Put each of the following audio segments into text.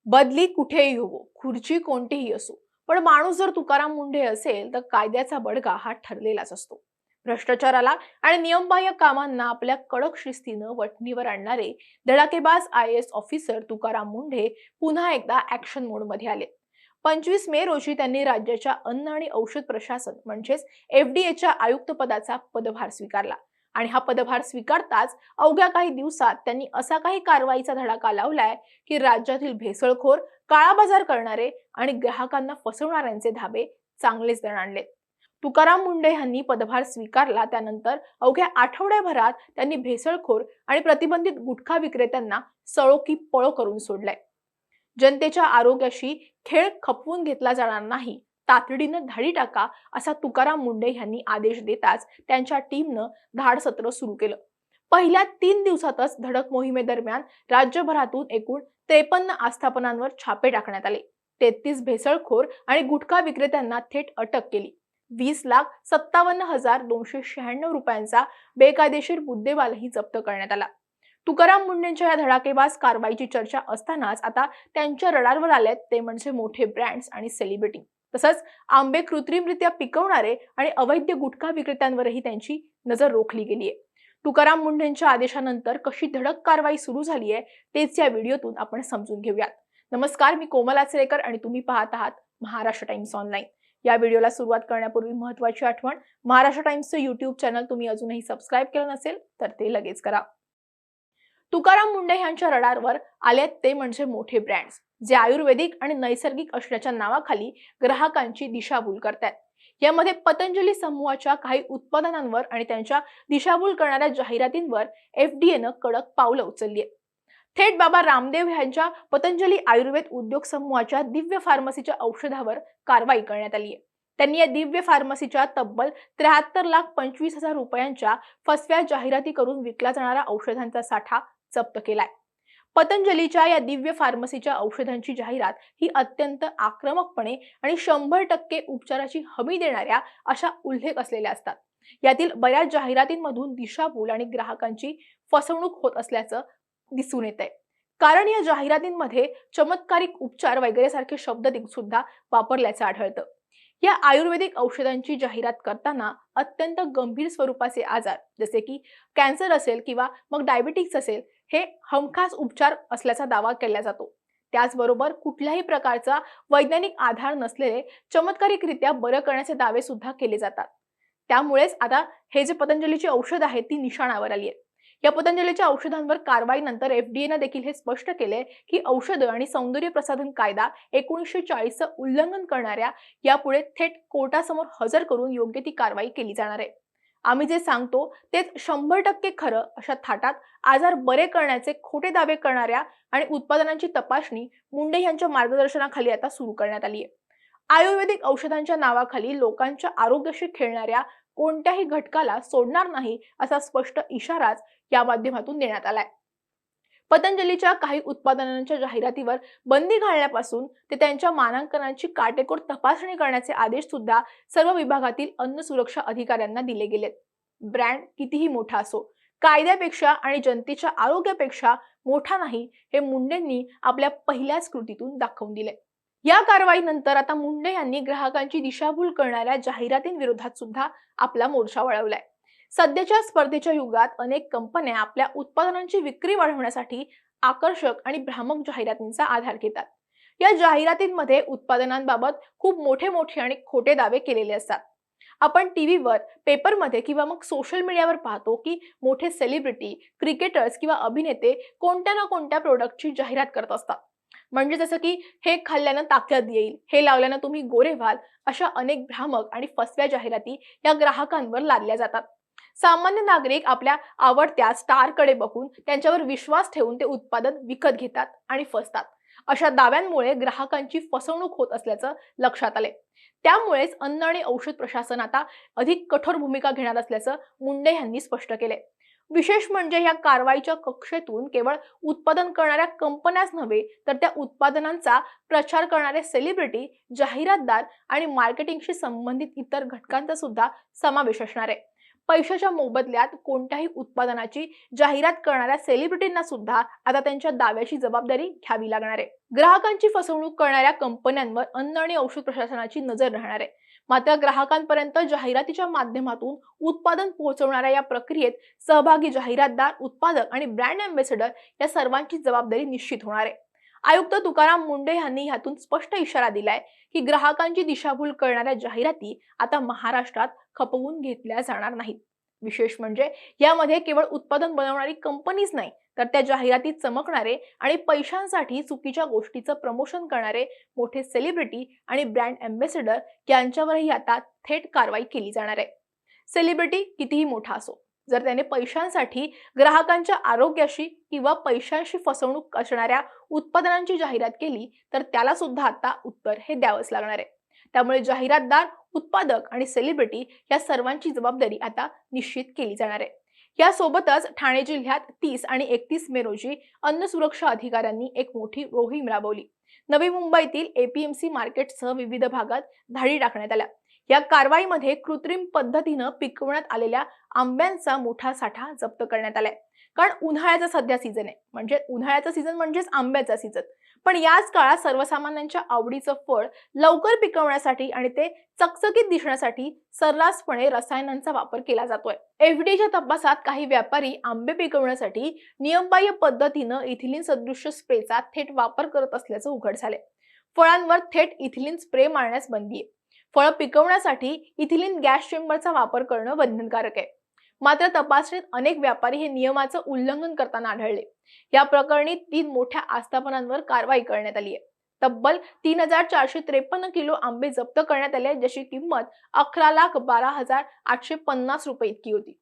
बदली कुठेही हो, खुर्ची कोणतीही असो, पण माणूस जर तुकाराम मुंढे असेल तर कायद्याचा बडगा हा ठरलेलाच असतो. भ्रष्टाचाराला आणि नियमबाह्य कामांना आपल्या कडक शिस्तीनं वठणीवर आणणारे धडाकेबाज IAS ऑफिसर तुकाराम मुंढे पुन्हा एकदा ऍक्शन मोडमध्ये आले. 25 मे रोजी त्यांनी राज्याच्या अन्न आणि औषध प्रशासन म्हणजेच FDAच्या आयुक्त पदाचा पदभार स्वीकारला. आणि हा पदभार स्वीकारताच अवघ्या काही दिवसात त्यांनी असा काही कारवाईचा धडाका लावलाय की राज्यातील भेसळखोर, काळा बाजार करणारे आणि ग्राहकांना फसवणाऱ्यांचे धाबे चांगलेच दणाणलेत. तुकाराम मुंढे यांनी पदभार स्वीकारला त्यानंतर अवघ्या आठवड्याभरात त्यांनी भेसळखोर आणि प्रतिबंधित गुटखा विक्रेत्यांना सळो की पळो करून सोडलंय. जनतेच्या आरोग्याशी खेळ खपवून घेतला जाणार नाही, तातडीनं धाडी टाका, असा तुकाराम मुंढे यांनी आदेश देताच त्यांच्या टीमनं धाडसत्र सुरू केलं. पहिल्या 3 दिवसातच धडक मोहिमेदरम्यान राज्यभरातून एकूण 53 आस्थापनांवर छापे टाकण्यात आले. 33 भेसळखोर आणि गुटखा विक्रेत्यांना थेट अटक केली. 20,57,296 रुपयांचा बेकायदेशीर मुद्देमालही जप्त करण्यात आला. तुकाराम मुंढेंच्या या धडाकेबाज कारवाईची चर्चा असतानाच आता त्यांच्या रडारवर आलेत ते म्हणजे मोठे ब्रँड्स आणि सेलिब्रिटी. तसंच आंबे कृत्रिमरित्या पिकवणारे आणि अवैध गुटखा विक्रेत्यांवरही त्यांची नजर रोखली गेली आहे. तुकाराम मुंढेंच्या आदेशानंतर कशी धडक कारवाई सुरू झाली आहे तेच या व्हिडिओतून आपण समजून घेऊयात. नमस्कार, मी कोमल आचरेकर आणि तुम्ही पाहत आहात महाराष्ट्र टाइम्स ऑनलाईन. या व्हिडिओला सुरुवात करण्यापूर्वी महत्त्वाची आठवण, महाराष्ट्र टाइम्सचं YouTube चॅनल तुम्ही अजूनही सबस्क्राईब केलं नसेल तर ते लगेच करा. तुकाराम मुंढे यांच्या रडारवर आलेत ते म्हणजे मोठे ब्रँड्स, जे आयुर्वेदिक आणि नैसर्गिक असण्याच्या नावाखाली ग्राहकांची दिशाभूल करतात. यामध्ये पतंजली समूहाच्या काही उत्पादनांवर आणि त्यांच्या दिशाभूल करणाऱ्या जाहिरातींवर FDAनं कडक पावलं उचलली आहेत. थेट बाबा रामदेव यांच्या पतंजली आयुर्वेद उद्योग समूहाच्या दिव्य फार्मसीच्या औषधावर कारवाई करण्यात आली आहे. त्यांनी या दिव्य फार्मसीच्या तब्बल 73,25,000 रुपयांच्या फसव्या जाहिराती करून विकला जाणारा औषधांचा साठा जप्त केलाय. पतंजलीच्या या दिव्य फार्मसीच्या औषधांची जाहिरात ही अत्यंत आक्रमकपणे आणि 100% उपचाराची हमी देणाऱ्या अशा उल्लेख असलेल्या असतात. यातील बऱ्याच जाहिरातींमधून दिशाभूल आणि ग्राहकांची फसवणूक होत असल्याचं दिसून येत आहे. कारण या जाहिरातींमध्ये चमत्कारिक उपचार वगैरे सारखे शब्द सुद्धा वापरल्याचं आढळतं. या आयुर्वेदिक औषधांची जाहिरात करताना अत्यंत गंभीर स्वरूपाचे आजार जसे की कॅन्सर असेल किंवा मग डायबिटीस असेल हे हमखास उपचार असल्याचा दावा केला जातो. त्याचबरोबर कुठल्याही प्रकारचा वैज्ञानिक आधार नसलेले चमत्कारिकरित्या बरं करण्याचे दावे सुद्धा केले जातात. त्यामुळेच आता हे जे पतंजलीची औषध आहेत ती निशाणावर आली आहेत. या पतंजलीच्या औषधांवर कारवाईनंतर FDAनं देखील हे स्पष्ट केले की औषधं आणि सौंदर्य प्रसाधन कायदा 1940चं उल्लंघन करणाऱ्या यापुढे थेट कोर्टासमोर हजर करून योग्य ती कारवाई केली जाणार आहे. आम्ही जे सांगतो तेच 100% खरं अशा थाटात आजार बरे करण्याचे खोटे दावे करणाऱ्या आणि उत्पादनांची तपासणी मुंडे यांच्या मार्गदर्शनाखाली आता सुरू करण्यात आली आहे. आयुर्वेदिक औषधांच्या नावाखाली लोकांच्या आरोग्याशी खेळणाऱ्या कोणत्याही घटकाला सोडणार नाही असा स्पष्ट इशाराच या माध्यमातून देण्यात आलाय. पतंजलीच्या काही उत्पादनांच्या जाहिरातीवर बंदी घालण्यापासून ते त्यांच्या मानांकनांची काटेकोर तपासणी करण्याचे आदेश सुद्धा सर्व विभागातील अन्न सुरक्षा अधिकाऱ्यांना दिले गेलेत. ब्रँड कितीही मोठा असो, कायद्यापेक्षा आणि जनतेच्या आरोग्यापेक्षा मोठा नाही हे मुंडेंनी आपल्या पहिल्याच कृतीतून दाखवून दिले. या कारवाईनंतर आता मुंडे यांनी ग्राहकांची दिशाभूल करणाऱ्या जाहिरातींविरोधात सुद्धा आपला मोर्चा वळवलाय. सध्याच्या स्पर्धेच्या युगात अनेक कंपन्या आपल्या उत्पादनांची विक्री वाढवण्यासाठी आकर्षक आणि भ्रामक जाहिरातींचा आधार घेतात. या जाहिरातींमध्ये उत्पादनांबाबत खूप मोठे आणि खोटे दावे केलेले असतात. आपण टीव्हीवर, पेपरमध्ये किंवा मग सोशल मीडियावर पाहतो की मोठे सेलिब्रिटी, क्रिकेटर्स किंवा अभिनेते कोणत्या ना कोणत्या प्रोडक्टची जाहिरात करत असतात. म्हणजे जसं की हे खाल्ल्यानं ताकद येईल, हे लावल्यानं तुम्ही गोरे व्हाल, अशा अनेक भ्रामक आणि फसव्या जाहिराती या ग्राहकांवर लादल्या जातात. सामान्य नागरिक आपल्या आवडत्या स्टारकडे बघून त्यांच्यावर विश्वास ठेवून ते उत्पादन विकत घेतात आणि फसतात. अशा दाव्यांमुळे ग्राहकांची फसवणूक होत असल्याचं लक्षात आले. त्यामुळेच अन्न आणि औषध प्रशासन आता अधिक कठोर भूमिका घेणार असल्याचं मुंडे यांनी स्पष्ट केले. विशेष म्हणजे या कारवाईच्या कक्षेतून केवळ उत्पादन करणाऱ्या कंपन्याच नव्हे तर त्या उत्पादनांचा प्रचार करणारे सेलिब्रिटी, जाहिरातदार आणि मार्केटिंगशी संबंधित इतर घटकांचा सुद्धा समावेश असणार आहे. पैशाच्या मोबदल्यात कोणत्याही उत्पादनाची जाहिरात करणाऱ्या सेलिब्रिटींना सुद्धा आता त्यांच्या दाव्याची जबाबदारी घ्यावी लागणार आहे. ग्राहकांची फसवणूक करणाऱ्या कंपन्यांवर अन्न आणि औषध प्रशासनाची नजर राहणार आहे. मात्र ग्राहकांपर्यंत जाहिरातीच्या माध्यमातून उत्पादन पोहोचवणाऱ्या या प्रक्रियेत सहभागी जाहिरातदार, उत्पादक आणि ब्रँड अँबॅसेडर या सर्वांची जबाबदारी निश्चित होणार आहे. आयुक्त तुकाराम मुंढे यांनी यातून स्पष्ट इशारा दिलाय की ग्राहकांची दिशाभूल करणाऱ्या जाहिराती आता महाराष्ट्रात खपवून घेतल्या जाणार नाहीत. विशेष म्हणजे यामध्ये केवळ उत्पादन बनवणारी कंपनीच नाही, तर त्या जाहिरातीत चमकणारे आणि पैशांसाठी चुकीच्या गोष्टीचं प्रमोशन करणारे मोठे सेलिब्रिटी आणि ब्रँड अँबॅसेडर यांच्यावरही आता थेट कारवाई केली जाणार आहे. सेलिब्रिटी कितीही मोठा असो, जर त्याने पैशांसाठी ग्राहकांच्या आरोग्याशी किंवा पैशांशी फसवणूक असणाऱ्या उत्पादनांची जाहिरात केली तर त्याला सुद्धा आता उत्तर हे द्यावंच लागणार आहे. त्यामुळे जाहिरातदार, उत्पादक आणि सेलिब्रिटी या सर्वांची जबाबदारी आता निश्चित केली जाणार आहे. यासोबतच ठाणे जिल्ह्यात 30 आणि 31 मे रोजी अन्न सुरक्षा अधिकाऱ्यांनी एक मोठी मोहीम राबवली. नवी मुंबईतील एपीएमसी मार्केटसह विविध भागात धाडी टाकण्यात आल्या. या कारवाईमध्ये कृत्रिम पद्धतीनं पिकवण्यात आलेल्या आंब्यांचा मोठा साठा जप्त करण्यात आलाय. कारण उन्हाळ्याचा सध्या सीझन आहे, म्हणजे उन्हाळ्याचा सीझन म्हणजेच आंब्याचा सीझन. पण याच काळात सर्वसामान्यांच्या आवडीचं फळ लवकर पिकवण्यासाठी आणि ते चकचकीत दिसण्यासाठी सर्रासपणे रसायनांचा वापर केला जातोय. एफडीच्या तपासात काही व्यापारी आंबे पिकवण्यासाठी नियमबाह्य पद्धतीनं इथिलीन सदृश्य स्प्रेचा थेट वापर करत असल्याचं उघड झालंय. फळांवर थेट इथिलीन स्प्रे मारण्यास बंदी आहे. फळ पिकवण्यासाठी इथिलीन गॅस चेंबरचा वापर करणं बंधनकारक आहे. मात्र तपासणीत अनेक व्यापारी हे नियमाचं उल्लंघन करताना आढळले. या प्रकरणी 3 मोठ्या आस्थापनांवर कारवाई करण्यात आली आहे. तब्बल 3453 किलो आंबे जप्त करण्यात आले, ज्याची किंमत 11,12,850 रुपये इतकी होती.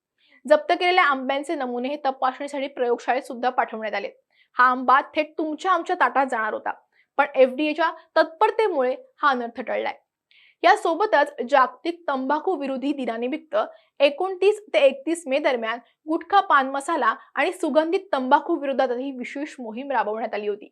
जप्त केलेल्या आंब्यांचे नमुने हे तपासणीसाठी प्रयोगशाळेत सुद्धा पाठवण्यात आले. हा आंबा थेट तुमच्या आमच्या ताटात जाणार होता, पण एफडीएच्या तत्परतेमुळे हा अनर्थ टळलाय. यासोबतच जागतिक तंबाखू विरोधी दिनानिमित्त 29 ते 31 मे दरम्यान गुटखा, पान मसाला आणि सुगंधित तंबाखू विरोधातही विशेष मोहीम राबवण्यात आली होती.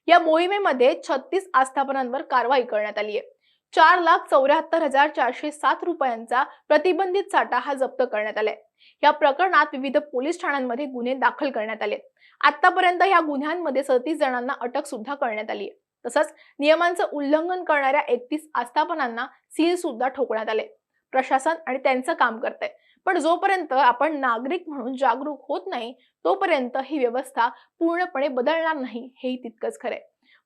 या मोहिमेमध्ये 36 आस्थापनांवर कारवाई करण्यात आली आहे. 4,74,407 रुपयांचा प्रतिबंधित साठा हा जप्त करण्यात आलाय. या प्रकरणात विविध पोलीस ठाण्यांमध्ये गुन्हे दाखल करण्यात आले. आतापर्यंत या गुन्ह्यांमध्ये 37 जणांना अटक सुद्धा करण्यात आली आहे. तसंच नियमांचं उल्लंघन करणाऱ्या 31 आस्थापनांना सील सुद्धा ठोकण्यात आले. प्रशासन आणि त्यांचं काम करतंय, पण जोपर्यंत आपण नागरिक म्हणून जागरूक होत नाही तोपर्यंत ही व्यवस्था पूर्णपणे बदलणार नाही, हेही तितकंच खरंय.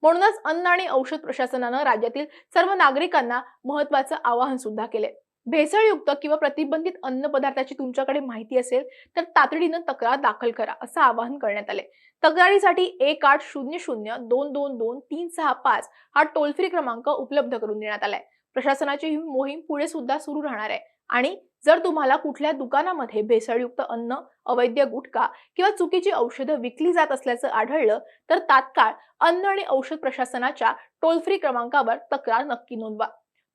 म्हणूनच अन्न आणि औषध प्रशासनानं राज्यातील सर्व नागरिकांना महत्त्वाचं आवाहन सुद्धा केलंय. भेसळयुक्त किंवा प्रतिबंधित अन्न पदार्थाची तुमच्याकडे माहिती असेल तर तातडीनं तक्रार दाखल करा, असं आवाहन करण्यात आले. तक्रारीसाठी 1800-222-365 हा टोल फ्री क्रमांक उपलब्ध करून देण्यात आलाय. प्रशासनाची ही मोहीम पुढे सुद्धा सुरू राहणार आहे. आणि जर तुम्हाला कुठल्या दुकानामध्ये भेसळयुक्त अन्न, अवैध गुटखा किंवा चुकीची औषधं विकली जात असल्याचं आढळलं तर तात्काळ अन्न आणि औषध प्रशासनाच्या टोल फ्री क्रमांकावर तक्रार नक्की नोंदवा.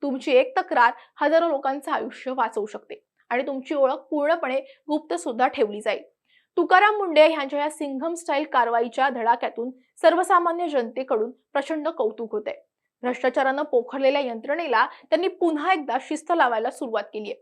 तुमची एक तक्रार हजारो लोकांचं आयुष्य वाचवू शकते आणि तुमची ओळख पूर्णपणे गुप्त सुद्धा ठेवली जाईल. तुकाराम मुंढे यांच्या या सिंघम स्टाईल कारवाईच्या धडाक्यातून सर्वसामान्य जनतेकडून प्रचंड कौतुक होते. भ्रष्टाचारानं पोखरलेल्या यंत्रणेला त्यांनी पुन्हा एकदा शिस्त लावायला सुरुवात केली आहे.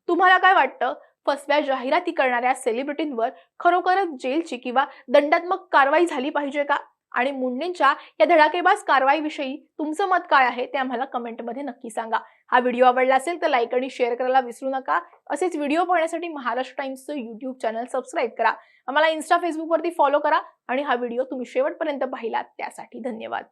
तुम्हाला काय वाटतं? फसव्या जाहिराती करणाऱ्या सेलिब्रिटींवर खरोखरच जेलची किंवा दंडात्मक कारवाई झाली पाहिजे का? आणि मुंडेंच्या या धडाकेबाज कारवाईविषयी तुमचं मत काय आहे ते आम्हाला कमेंटमध्ये नक्की सांगा. हा व्हिडिओ आवडला असेल तर लाईक आणि शेअर करायला विसरू नका. असेच व्हिडिओ पाहण्यासाठी महाराष्ट्र टाइम्सचं YouTube चॅनल सबस्क्राईब करा. आम्हाला इन्स्टा, फेसबुकवरती फॉलो करा आणि हा व्हिडिओ तुम्ही शेवटपर्यंत पाहिलात त्यासाठी धन्यवाद.